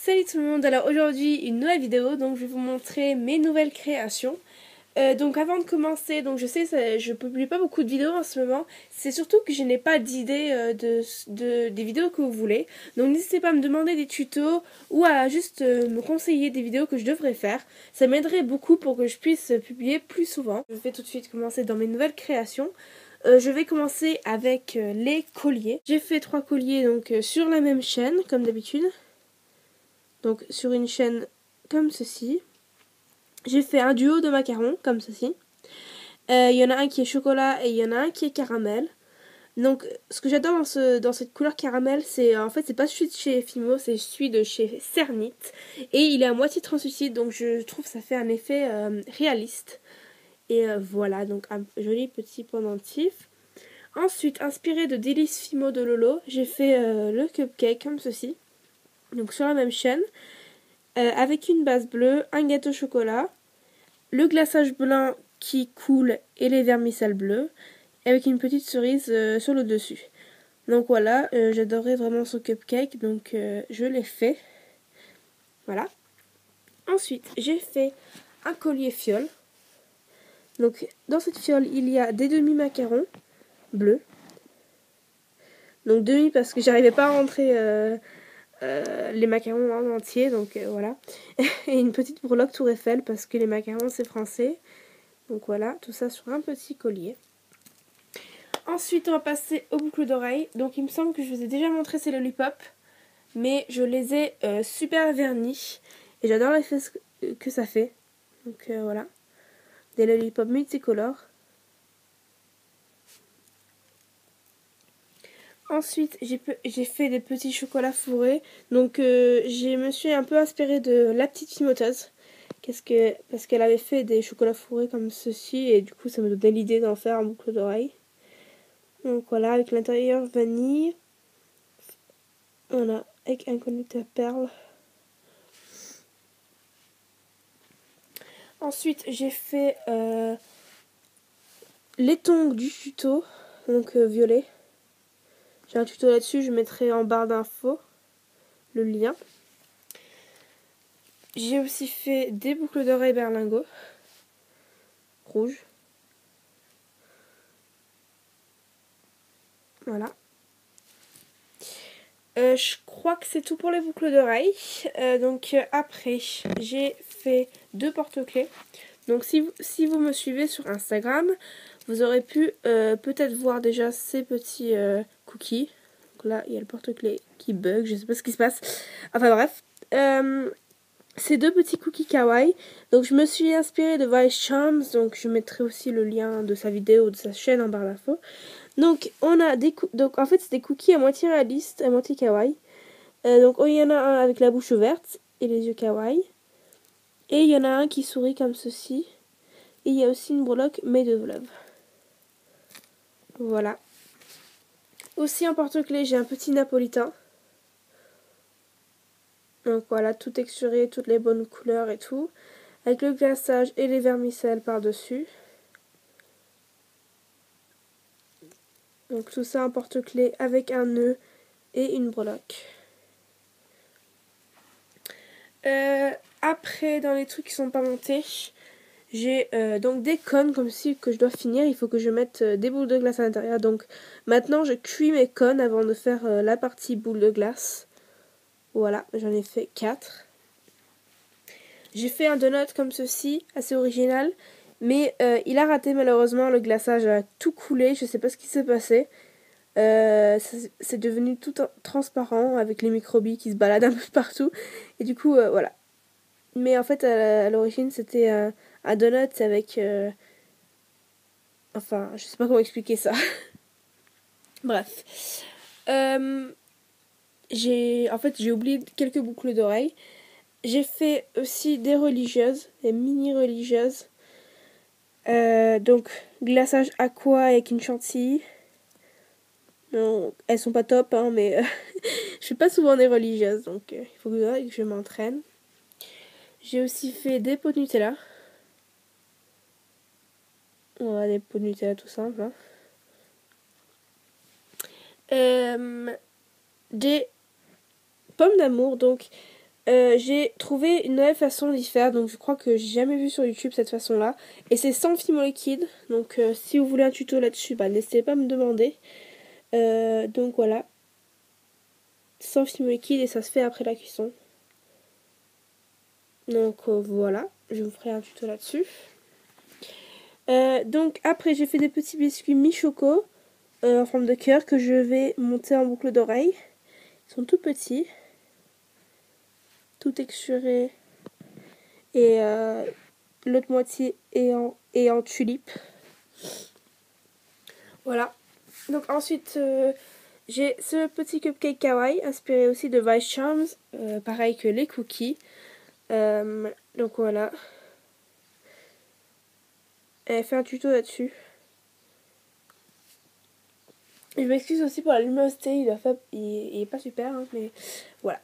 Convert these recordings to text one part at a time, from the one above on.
Salut tout le monde, alors aujourd'hui une nouvelle vidéo, donc je vais vous montrer mes nouvelles créations. Donc avant de commencer, donc je sais je publie pas beaucoup de vidéos en ce moment, c'est surtout que je n'ai pas d'idée des vidéos que vous voulez. Donc n'hésitez pas à me demander des tutos ou à juste me conseiller des vidéos que je devrais faire. Ça m'aiderait beaucoup pour que je puisse publier plus souvent. Je vais tout de suite commencer dans mes nouvelles créations. Je vais commencer avec les colliers. J'ai fait 3 colliers donc sur la même chaîne comme d'habitude. Donc sur une chaîne comme ceci. J'ai fait un duo de macarons comme ceci. Il y en a un qui est chocolat et il y en a un qui est caramel. Donc ce que j'adore dans cette couleur caramel, c'est en fait c'est pas celui de chez Fimo, c'est celui de chez Cernit. Et il est à moitié translucide, donc je trouve que ça fait un effet réaliste. Et voilà, donc un joli petit pendentif. Ensuite, inspiré de Délices Fimo de Lolo, j'ai fait le cupcake comme ceci. Donc sur la même chaîne. Avec une base bleue, un gâteau chocolat, le glaçage blanc qui coule et les vermicelles bleues, avec une petite cerise sur le dessus. Donc voilà, j'adorais vraiment ce cupcake, donc je l'ai fait. Voilà. Ensuite, j'ai fait un collier fiole. Donc dans cette fiole, il y a des demi-macarons bleus. Donc demi parce que j'arrivais pas à rentrer les macarons en entier, donc voilà. Et une petite breloque Tour Eiffel parce que les macarons c'est français. Donc voilà, tout ça sur un petit collier. Ensuite, on va passer aux boucles d'oreilles. Donc il me semble que je vous ai déjà montré ces lollipops, mais je les ai super vernis. Et j'adore l'effet que ça fait. Donc voilà, des lollipops multicolores. Ensuite, j'ai fait des petits chocolats fourrés. Donc, je me suis un peu inspirée de la petite Fimoteuse. Parce qu'elle avait fait des chocolats fourrés comme ceci. Et du coup, ça me donnait l'idée d'en faire en boucle d'oreille. Donc voilà, avec l'intérieur vanille. Voilà, avec un conducteur perles. Ensuite, j'ai fait les tongs du tuto. Donc, violet. J'ai un tuto là-dessus, je mettrai en barre d'infos le lien. J'ai aussi fait des boucles d'oreilles berlingot rouge. Voilà. Je crois que c'est tout pour les boucles d'oreilles. Donc après, j'ai fait 2 porte-clés. Donc si vous me suivez sur Instagram, vous aurez pu peut-être voir déjà ces petits cookies. Donc là, il y a le porte-clés qui bug, je sais pas ce qui se passe. Enfin bref. Ces 2 petits cookies kawaii. Donc je me suis inspirée de Vice Charms. Donc je mettrai aussi le lien de sa vidéo, de sa chaîne en barre d'infos. Donc on a donc en fait c'est des cookies à moitié réalistes, à moitié kawaii. Donc il y en a un avec la bouche ouverte et les yeux kawaii. Et il y en a un qui sourit comme ceci. Et il y a aussi une breloque made of love. Voilà. Aussi en porte-clés, j'ai un petit napolitain. Donc voilà, tout texturé, toutes les bonnes couleurs et tout. Avec le glaçage et les vermicelles par-dessus. Donc tout ça en porte-clés avec un nœud et une breloque. Après, dans les trucs qui sont pas montés, j'ai donc des cônes comme ci que je dois finir. Il faut que je mette des boules de glace à l'intérieur. Donc maintenant, je cuis mes cônes avant de faire la partie boule de glace. Voilà, j'en ai fait 4. J'ai fait un donut comme ceci, assez original. Mais il a raté malheureusement, le glaçage a tout coulé. Je sais pas ce qui s'est passé. C'est devenu tout transparent avec les microbilles qui se baladent un peu partout. Et du coup, voilà. Mais en fait, à l'origine, c'était un donut avec... Enfin, je sais pas comment expliquer ça. Bref. J'ai oublié quelques boucles d'oreilles. J'ai fait aussi des religieuses, des mini religieuses. Donc, glaçage aqua avec une chantilly. Non, elles sont pas top, hein, mais je fais pas souvent des religieuses, donc il faut que je m'entraîne. J'ai aussi fait des pots de Nutella. Voilà, des pots de Nutella tout simple. Hein. Des pommes d'amour, donc j'ai trouvé une nouvelle façon d'y faire, donc je crois que j'ai jamais vu sur YouTube cette façon-là. Et c'est sans fimo liquide, donc si vous voulez un tuto là-dessus, bah, n'hésitez pas à me demander. Donc voilà, sans fimo liquide et ça se fait après la cuisson. Donc voilà, je vous ferai un tuto là-dessus. Donc après j'ai fait des petits biscuits mi-choco en forme de cœur que je vais monter en boucle d'oreille. Ils sont tout petits, tout texturés et l'autre moitié est en tulipe. Voilà. Donc ensuite j'ai ce petit cupcake kawaii inspiré aussi de Vice Charms, pareil que les cookies. Donc voilà. Elle fait un tuto là-dessus. Je m'excuse aussi pour la luminosité, il est pas super, hein, mais voilà.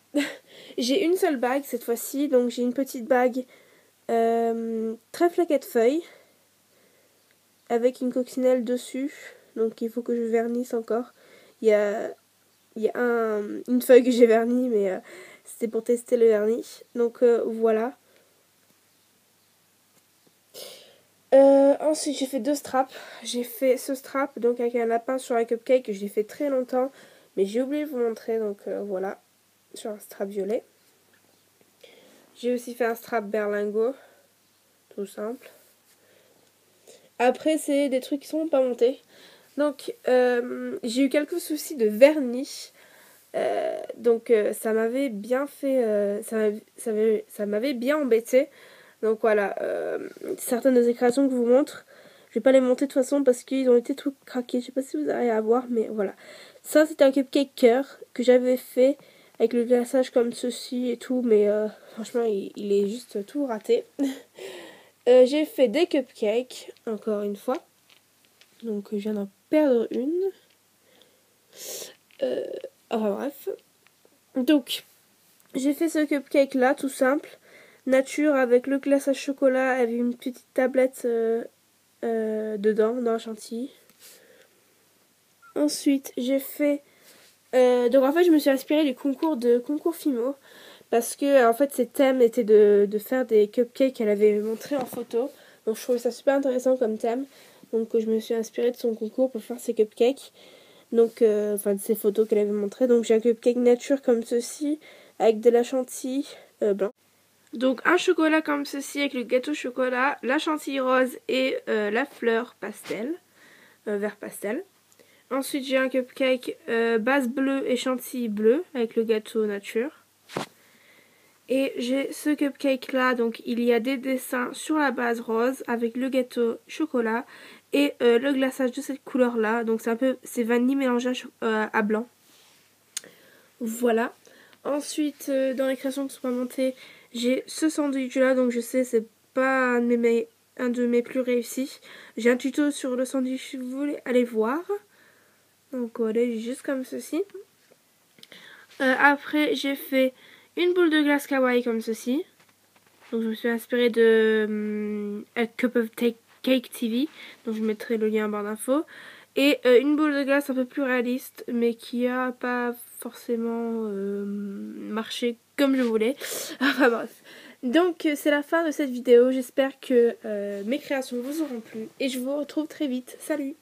J'ai une seule bague cette fois-ci, donc j'ai une petite bague très flaquette feuille avec une coccinelle dessus, donc il faut que je vernisse encore. Il y a une feuille que j'ai vernie, mais c'était pour tester le vernis. Donc voilà. Ensuite j'ai fait deux straps. J'ai fait ce strap donc avec un lapin sur un cupcake que j'ai fait très longtemps, mais j'ai oublié de vous montrer, donc voilà, sur un strap violet. J'ai aussi fait un strap berlingot, tout simple. Après c'est des trucs qui sont pas montés. Donc j'ai eu quelques soucis de vernis. Donc ça m'avait bien fait, ça m'avait bien embêté. Donc voilà, certaines des créations que je vous montre, je vais pas les monter de toute façon parce qu'ils ont été tout craqués. Je sais pas si vous arrivez à voir, mais voilà. Ça c'était un cupcake cœur que j'avais fait avec le glaçage comme ceci et tout, mais franchement il est juste tout raté. J'ai fait des cupcakes, encore une fois. Donc je viens d'en perdre une. Enfin bref. Donc j'ai fait ce cupcake là, tout simple. Nature avec le glaçage chocolat, avec une petite tablette dedans, dans la chantilly. Ensuite, j'ai fait... donc en fait, je me suis inspirée du concours Fimo. Parce que en fait, ses thèmes étaient de faire des cupcakes qu'elle avait montré en photo. Donc je trouvais ça super intéressant comme thème. Donc je me suis inspirée de son concours pour faire ses cupcakes. Donc, enfin de ses photos qu'elle avait montrées. Donc j'ai un cupcake nature comme ceci, avec de la chantilly blanc. Donc un chocolat comme ceci avec le gâteau chocolat, la chantilly rose et la fleur pastel, vert pastel. Ensuite j'ai un cupcake base bleue et chantilly bleu avec le gâteau nature. Et j'ai ce cupcake là, donc il y a des dessins sur la base rose avec le gâteau chocolat et le glaçage de cette couleur là. Donc c'est vanille mélangée à blanc. Voilà. Ensuite dans les créations qui sont pas montées, j'ai ce sandwich là, donc je sais c'est pas un de mes plus réussis. J'ai un tuto sur le sandwich si vous voulez aller voir. Donc voilà, juste comme ceci. Après j'ai fait une boule de glace kawaii comme ceci. Donc je me suis inspirée de A Cup of Cake TV. Donc je mettrai le lien en barre d'infos. Et une boule de glace un peu plus réaliste, mais qui a pas forcément marché comme je voulais. Enfin bref. Donc c'est la fin de cette vidéo. J'espère que mes créations vous auront plu. Et je vous retrouve très vite. Salut!